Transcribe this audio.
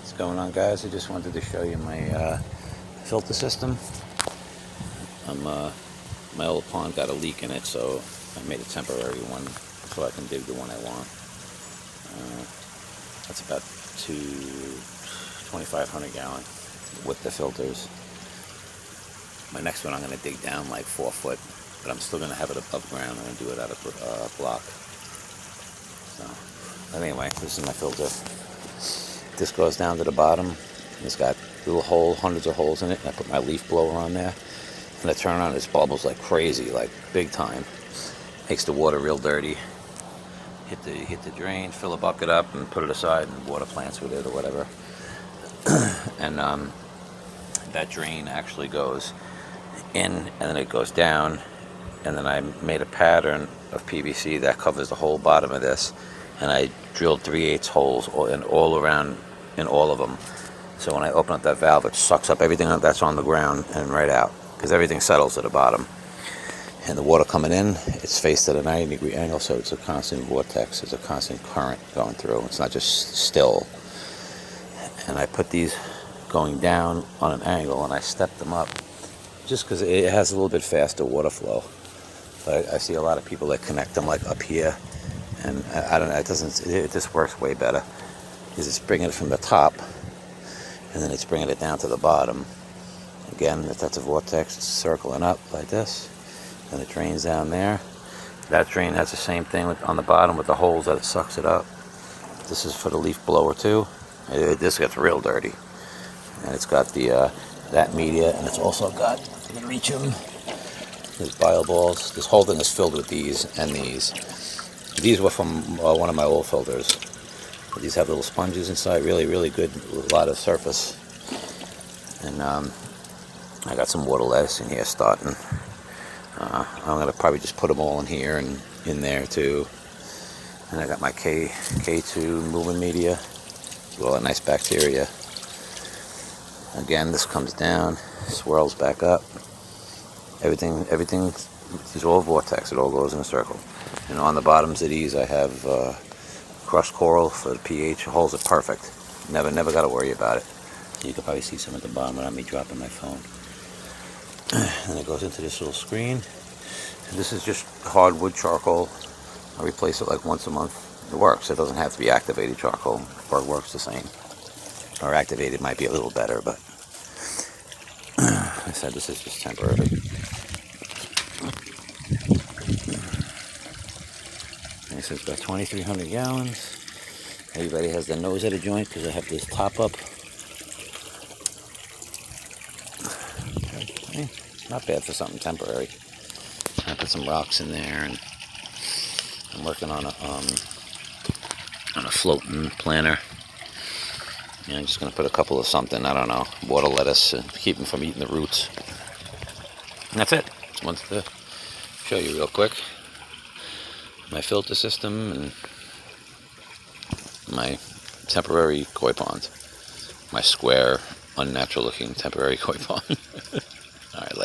What's going on, guys? I just wanted to show you my filter system. My old pond got a leak in it, so I made a temporary one so I can dig the one I want. That's about 2,500 gallon with the filters. My next one I'm going to dig down like 4 foot, but I'm still going to have it above ground. I'm going to do it out of block. So, anyway, this is my filter. This goes down to the bottom. It's got little holes, hundreds of holes in it. And I put my leaf blower on there, and I turn on. This bubbles like crazy, like big time. Makes the water real dirty. Hit the drain, fill a bucket up, and put it aside, and water plants with it or whatever. And that drain actually goes in, and then it goes down, and then I made a pattern of PVC that covers the whole bottom of this, and I drilled 3/8 holes all around in all of them. So when I open up that valve, it sucks up everything that's on the ground and right out, because everything settles at the bottom. And the water coming in, it's faced at a 90-degree angle, so it's a constant vortex. It's a constant current going through. It's not just still. And I put these going down on an angle, and I step them up just because it has a little bit faster water flow. But I see a lot of people that connect them like up here, and I don't know. It just works way better because it's bringing it from the top, and then it's bringing it down to the bottom. Again, that's a vortex. It's circling up like this. And it drains down there. That drain has the same thing on the bottom with the holes that it sucks it up. This is for the leaf blower too. This gets real dirty. And it's got that media, and it's also got, if you can reach them, there's bio balls. This whole thing is filled with these and these. These were from one of my old filters. These have little sponges inside, really, really good, a lot of surface. And I got some water lettuce in here starting. I'm going to probably just put them all in here and in there too. And I got my K2 moving media, all that nice bacteria. Again, this comes down, swirls back up. Everything is all vortex. It all goes in a circle. And on the bottoms of these, I have crushed coral for the pH. The holes are perfect. Never got to worry about it. So you can probably see some at the bottom without me dropping my phone. And it goes into this little screen. And this is just hardwood charcoal. I replace it like once a month. It works. It doesn't have to be activated charcoal. It works the same. Or activated might be a little better, but I said this is just temporary. And it says about 2,300 gallons. Everybody has their nose at a joint because I have this top up. Not bad for something temporary. I put some rocks in there, and I'm working on a floating planter. And I'm just going to put a couple of something, I don't know, water lettuce, and keep them from eating the roots. And that's it. Just wanted to show you real quick my filter system and my temporary koi pond. My square, unnatural looking temporary koi pond. Alright, later.